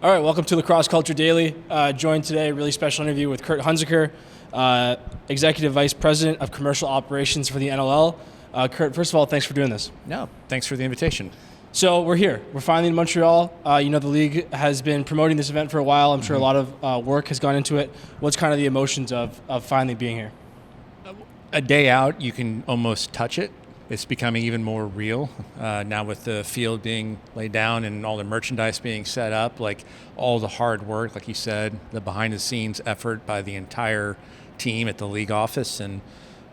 All right, welcome to Lacrosse Culture Daily. Joined today, a really special interview with Kurt Hunzeker, Executive Vice President of Commercial Operations for the NLL. Kurt, first of all, thanks for doing this. No, thanks for the invitation. So we're here. We're finally in Montreal. The league has been promoting this event for a while. I'm sure a lot of work has gone into it. What's kind of the emotions of finally being here? A day out, you can almost touch it. It's becoming even more real now with the field being laid down and all the merchandise being set up, like all the hard work, like you said, the behind-the-scenes effort by the entire team at the league office and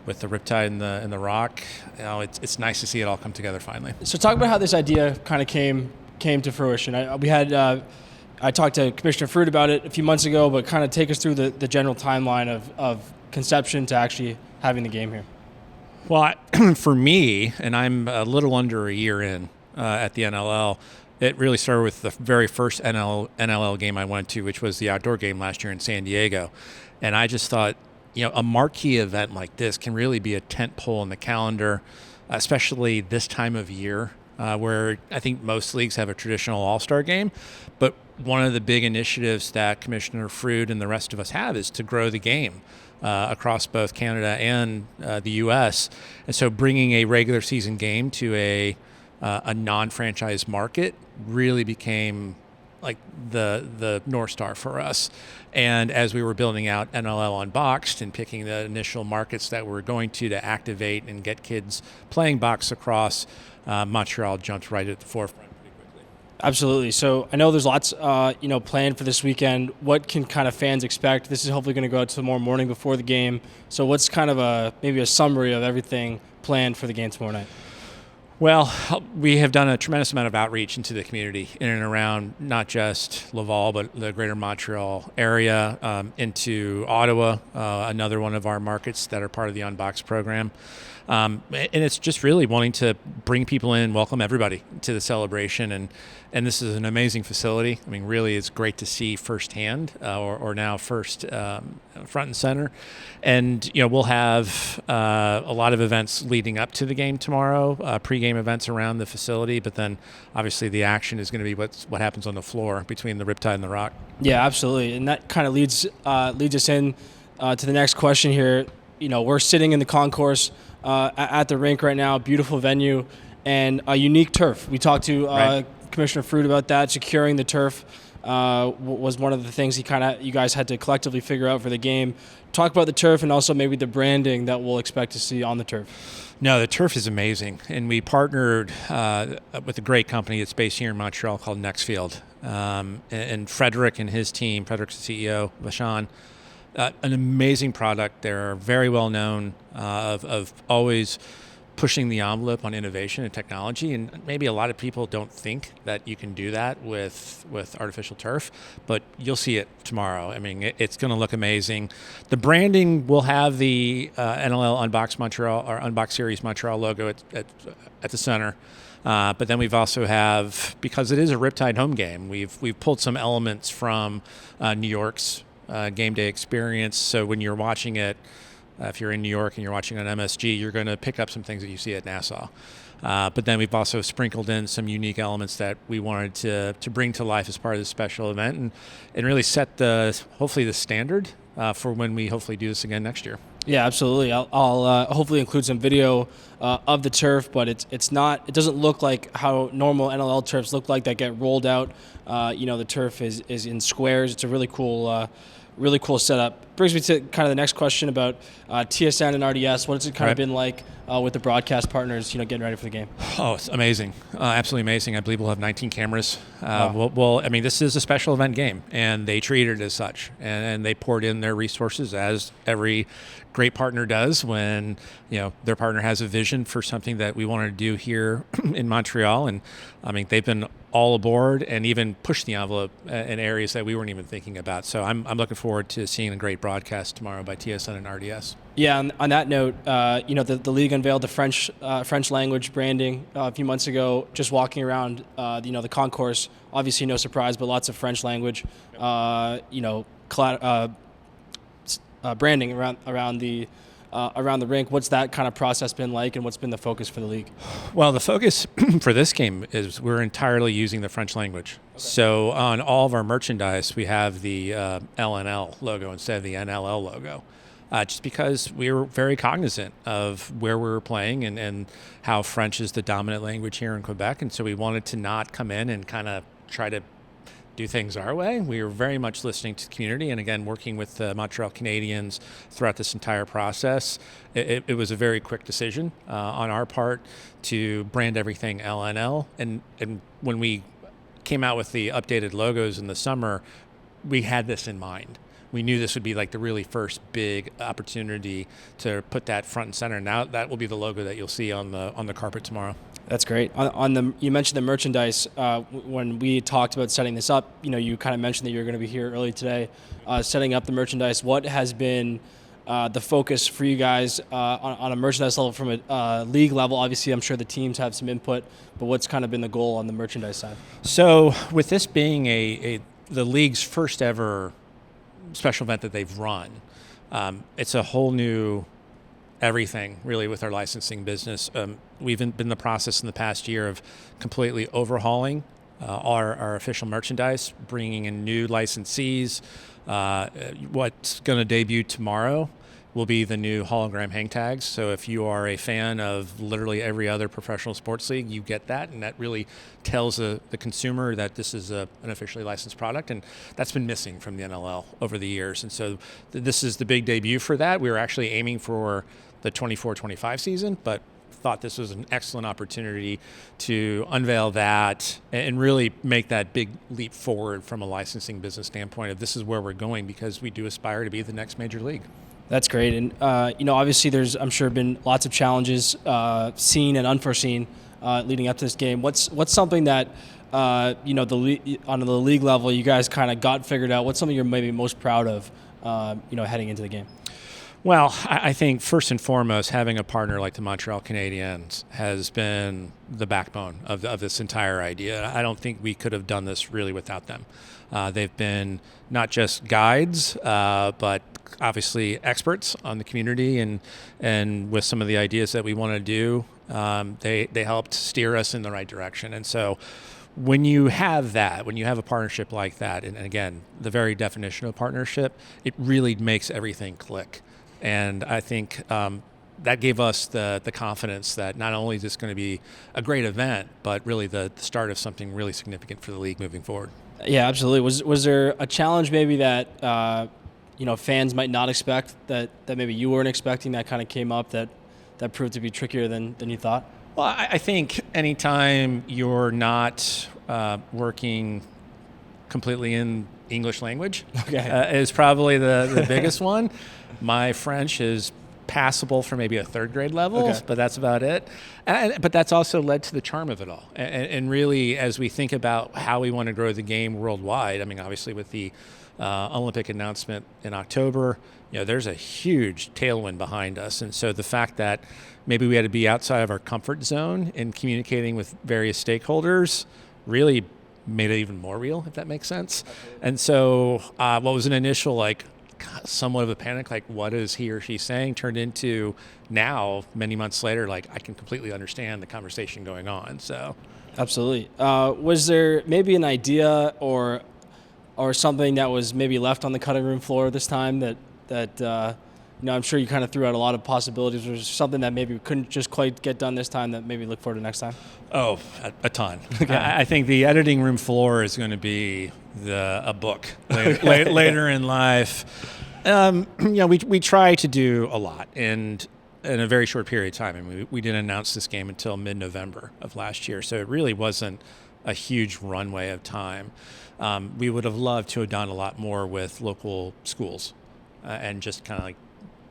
with the Riptide and the Rock. It's nice to see it all come together finally. So talk about how this idea kind of came to fruition. I talked to Commissioner Fruit about it a few months ago, but kind of take us through the general timeline of conception to actually having the game here. Well, for me, and I'm a little under a year in at the NLL, it really started with the very first NLL game I went to, which was the outdoor game last year in San Diego. And I just thought, a marquee event like this can really be a tentpole in the calendar, especially this time of year, where I think most leagues have a traditional all-star game. But one of the big initiatives that Commissioner Fruit and the rest of us have is to grow the game across both Canada and the U.S. And so bringing a regular season game to a non-franchise market really became like the North Star for us. And as we were building out NLL UnBOXed and picking the initial markets that we're going to activate and get kids playing box across, Montreal jumped right at the forefront. Absolutely. So I know there's lots, planned for this weekend. What can kind of fans expect? This is hopefully going to go out tomorrow morning before the game. So what's kind of maybe a summary of everything planned for the game tomorrow night? Well, we have done a tremendous amount of outreach into the community in and around not just Laval, but the greater Montreal area, into Ottawa, another one of our markets that are part of the UnBOXed program. And it's just really wanting to bring people in, welcome everybody to the celebration. And this is an amazing facility. I mean, really, it's great to see firsthand, or now first front and center. And, we'll have a lot of events leading up to the game tomorrow, pregame events around the facility. But then, obviously, the action is going to be what happens on the floor between the Riptide and the Rock. Yeah, absolutely. And that kind of leads us in to the next question here. We're sitting in the concourse at the rink right now, beautiful venue, and a unique turf. We talked to Commissioner Fruit about that. Securing the turf was one of the things you guys had to collectively figure out for the game. Talk about the turf and also maybe the branding that we'll expect to see on the turf. No, the turf is amazing, and we partnered with a great company that's based here in Montreal called Nextfield. And Frederick and his team, Frederick's the CEO, Vachon, an amazing product. They're very well known of always pushing the envelope on innovation and technology, and maybe a lot of people don't think that you can do that with artificial turf, but you'll see it tomorrow. I mean, it's going to look amazing. The branding will have the NLL UnBOXed Montreal or UnBOXed Series Montreal logo at the center. But then we've also have, because it is a Riptide home game, we've pulled some elements from New York's game day experience. So when you're watching it, if you're in New York and you're watching on MSG, you're going to pick up some things that you see at Nassau. But then we've also sprinkled in some unique elements that we wanted to bring to life as part of this special event and really set hopefully the standard for when we hopefully do this again next year. Yeah, absolutely. I'll hopefully include some video of the turf, but it doesn't look like how normal NLL turfs look like that get rolled out. The turf is in squares. It's a really cool setup. Brings me to kind of the next question about TSN and RDS. What has it kind of been like with the broadcast partners, getting ready for the game? Oh, it's amazing. Absolutely amazing. I believe we'll have 19 cameras. Wow. This is a special event game, and they treat it as such. And they poured in their resources, as every great partner does when, their partner has a vision for something that we wanted to do here in Montreal. And, they've been all aboard and even pushed the envelope in areas that we weren't even thinking about. So I'm looking forward to seeing a great broadcast tomorrow by TSN and RDS. Yeah, on that note, the league unveiled the French language branding a few months ago. Just walking around, the concourse, obviously no surprise, but lots of French language, branding around the around the rink. What's that kind of process been like, and what's been the focus for the league? Well, the focus for this game is we're entirely using the French language. Okay. So on all of our merchandise, we have the LNL logo instead of the NLL logo. Just because we were very cognizant of where we were playing and how French is the dominant language here in Quebec. And so we wanted to not come in and kind of try to do things our way. We were very much listening to the community, and again, working with the Montreal Canadiens throughout this entire process. It was a very quick decision on our part to brand everything LNL. And when we came out with the updated logos in the summer, we had this in mind. We knew this would be like the really first big opportunity to put that front and center. Now that will be the logo that you'll see on the carpet tomorrow. That's great. You mentioned the merchandise. When we talked about setting this up, you kind of mentioned that you're going to be here early today, setting up the merchandise. What has been the focus for you guys on a merchandise level from a league level? Obviously, I'm sure the teams have some input, but what's kind of been the goal on the merchandise side? So with this being the league's first ever special event that they've run, it's a whole new everything really with our licensing business. We've been in the process in the past year of completely overhauling our official merchandise, bringing in new licensees. What's going to debut tomorrow will be the new hologram hang tags. So if you are a fan of literally every other professional sports league, you get that, and that really tells the consumer that this is an officially licensed product, and that's been missing from the NLL over the years. And so this is the big debut for that. We were actually aiming for the 24-25 season, but thought this was an excellent opportunity to unveil that and really make that big leap forward from a licensing business standpoint of this is where we're going, because we do aspire to be the next major league. That's great. And, obviously there's, I'm sure, been lots of challenges, seen and unforeseen, leading up to this game. What's something that, on the league level, you guys kind of got figured out? What's something you're maybe most proud of, heading into the game? Well, I think first and foremost, having a partner like the Montreal Canadiens has been the backbone of this entire idea. I don't think we could have done this really without them. They've been not just guides, but obviously experts on the community and with some of the ideas that we want to do. They helped steer us in the right direction. And so when you have a partnership like that, and again, the very definition of partnership, it really makes everything click. And I think that gave us the confidence that not only is this going to be a great event, but really the start of something really significant for the league moving forward. Yeah, absolutely. Was there a challenge maybe that fans might not expect, that maybe you weren't expecting, that kind of came up that proved to be trickier than you thought? Well, I think anytime you're not working completely in English language is probably the biggest one. My French is passable for maybe a third grade level, but that's about it. But that's also led to the charm of it all. And really, as we think about how we want to grow the game worldwide, I mean, obviously with the Olympic announcement in October, there's a huge tailwind behind us. And so the fact that maybe we had to be outside of our comfort zone in communicating with various stakeholders really made it even more real, if that makes sense. Absolutely. And so what was an initial somewhat of a panic, what is he or she saying, turned into now, many months later, I can completely understand the conversation going on. So absolutely. Was there maybe an idea or something that was maybe left on the cutting room floor this time that I'm sure you kind of threw out a lot of possibilities? Was there something that maybe couldn't just quite get done this time that maybe look forward to next time? Oh, a ton. Okay. I think the editing room floor is going to be a book later in life. We try to do a lot and in a very short period of time. I mean, we didn't announce this game until mid-November of last year, so it really wasn't a huge runway of time. We would have loved to have done a lot more with local schools and just kind of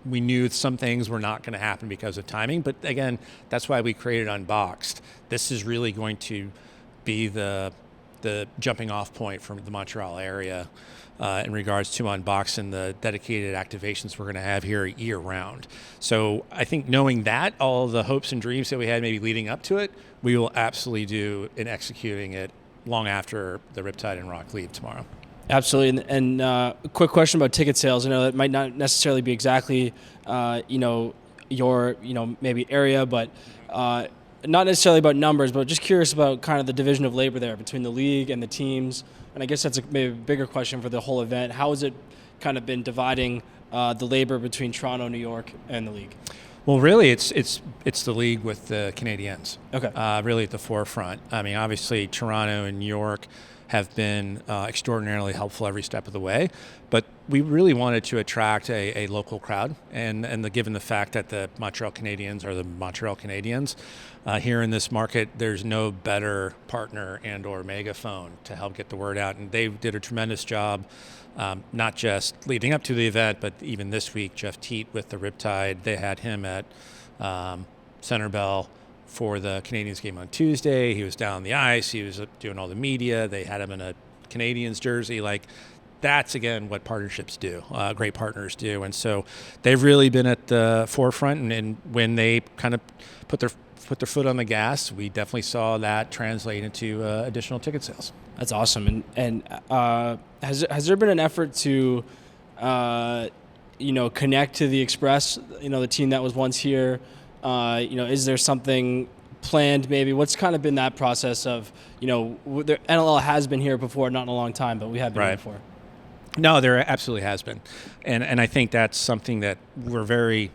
we knew some things were not going to happen because of timing. But again, that's why we created UnBOXed. This is really going to be the jumping off point from the Montreal area in regards to UnBOXed and the dedicated activations we're going to have here year round. So I think knowing that, all the hopes and dreams that we had maybe leading up to it, we will absolutely do in executing it long after the Riptide and Rock leave tomorrow. Absolutely. And a quick question about ticket sales. I know that might not necessarily be exactly, your, maybe area, but not necessarily about numbers, but just curious about kind of the division of labor there between the league and the teams. And I guess that's maybe a bigger question for the whole event. How has it kind of been dividing the labor between Toronto, New York, and the league? Well, really, it's the league with the Canadiens. Okay. Really at the forefront. I mean, obviously, Toronto and New York have been extraordinarily helpful every step of the way, but we really wanted to attract a local crowd, and given the fact that the Montreal Canadiens are the Montreal Canadiens, here in this market, there's no better partner and or megaphone to help get the word out, and they did a tremendous job. Not just leading up to the event, but even this week, Jeff Teat with the Riptide, they had him at Center Bell for the Canadiens game on Tuesday. He was down on the ice. He was doing all the media. They had him in a Canadiens jersey. Like, that's, again, what partnerships do, great partners do. And so they've really been at the forefront. And when they kind of put their foot on the gas, we definitely saw that translate into additional ticket sales. That's awesome. And has there been an effort to, connect to the Express, the team that was once here? Is there something planned maybe? What's kind of been that process of, the NLL has been here before, not in a long time, but we have been here before. No, there absolutely has been. And I think that's something that we'd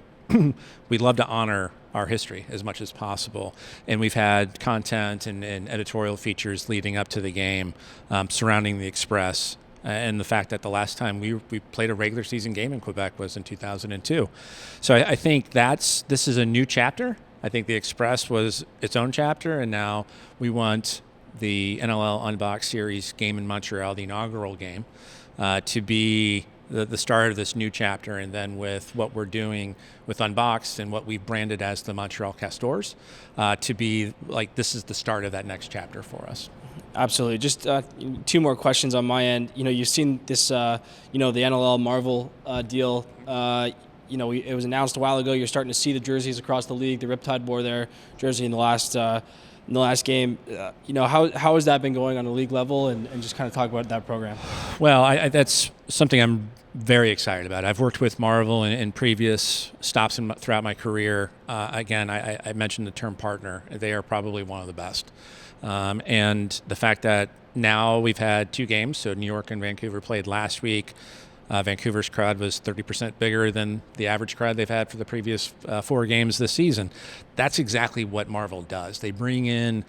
love to honor our history as much as possible. And we've had content and editorial features leading up to the game surrounding the Express. And the fact that the last time we played a regular season game in Quebec was in 2002. So I think this is a new chapter. I think the Express was its own chapter, and now we want the NLL UnBOXed series game in Montreal, the inaugural game, to be the start of this new chapter. And then with what we're doing with UnBOXed and what we've branded as the Montreal Castors, to be like, this is the start of that next chapter for us. Absolutely. Just two more questions on my end. You've seen this, the NLL Marvel deal. It was announced a while ago. You're starting to see the jerseys across the league. The Riptide wore their jersey in the last game. How has that been going on the league level, and just kind of talk about that program? Well, that's something I'm very excited about. I've worked with Marvel in previous stops throughout my career. Again, I mentioned the term partner. They are probably one of the best. And the fact that now we've had two games, so New York and Vancouver played last week. Vancouver's crowd was 30% bigger than the average crowd they've had for the previous 4 games this season. That's exactly what Marvel does. They bring in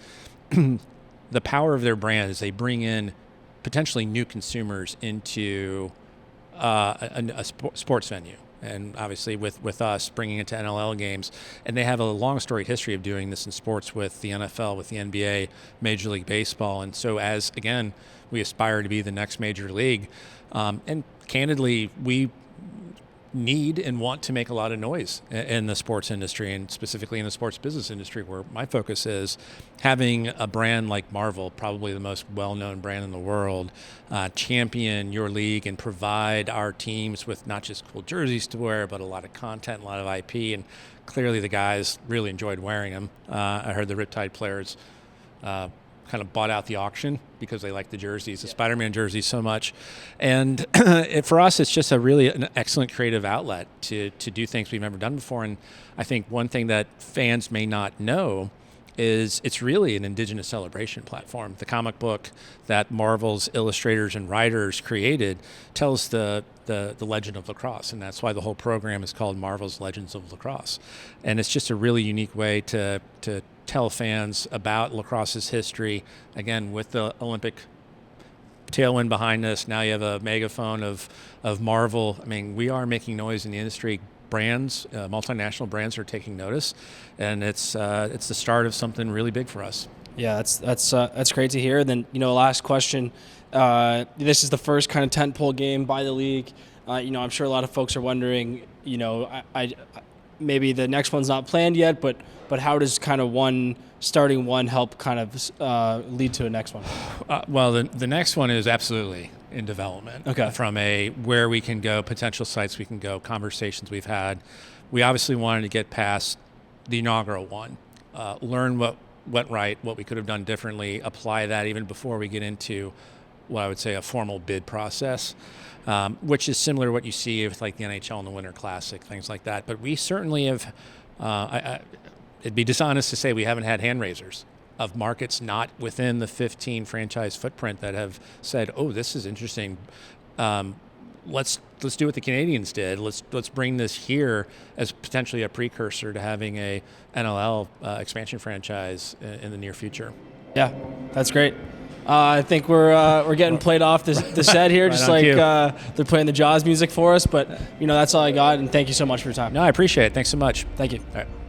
the power of their brand is they bring in potentially new consumers into a sports venue. And obviously with us bringing it to NLL games. And they have a long storied history of doing this in sports with the NFL, with the NBA, Major League Baseball. And so as, again, we aspire to be the next major league. And candidly, we need and want to make a lot of noise in the sports industry, and specifically in the sports business industry, where my focus is. Having a brand like Marvel, probably the most well-known brand in the world, champion your league and provide our teams with not just cool jerseys to wear, but a lot of content, a lot of IP, and clearly the guys really enjoyed wearing them. I heard the Riptide players kind of bought out the auction because they like the jerseys, the Spider-Man jerseys so much. And for us, it's just an excellent creative outlet to do things we've never done before. And I think one thing that fans may not know is it's really an Indigenous celebration platform. The comic book that Marvel's illustrators and writers created tells the legend of lacrosse, and that's why the whole program is called Marvel's Legends of Lacrosse. And it's just a really unique way to tell fans about lacrosse's history. Again, with the Olympic tailwind behind us, now you have a megaphone of Marvel. I mean, we are making noise in the industry. Brands, multinational brands are taking notice, and it's the start of something really big for us. Yeah, that's great to hear. And then, last question. This is the first kind of tentpole game by the league. I'm sure a lot of folks are wondering, maybe the next one's not planned yet, but how does kind of starting one help kind of lead to a next one? Well, the next one is absolutely in development. Okay. From where we can go, potential sites we can go, conversations we've had. We obviously wanted to get past the inaugural one, learn what went right, what we could have done differently, apply that even before we get into what I would say a formal bid process, which is similar to what you see with like the NHL and the Winter Classic, things like that. But we certainly have, it'd be dishonest to say we haven't had hand raisers of markets not within the 15 franchise footprint that have said, oh, this is interesting. Let's do what the Canadians did. Let's bring this here as potentially a precursor to having a NLL expansion franchise in the near future. Yeah, that's great. I think we're getting played off the set here, just like they're playing the Jaws music for us. But that's all I got. And thank you so much for your time. No, I appreciate it. Thanks so much. Thank you. All right.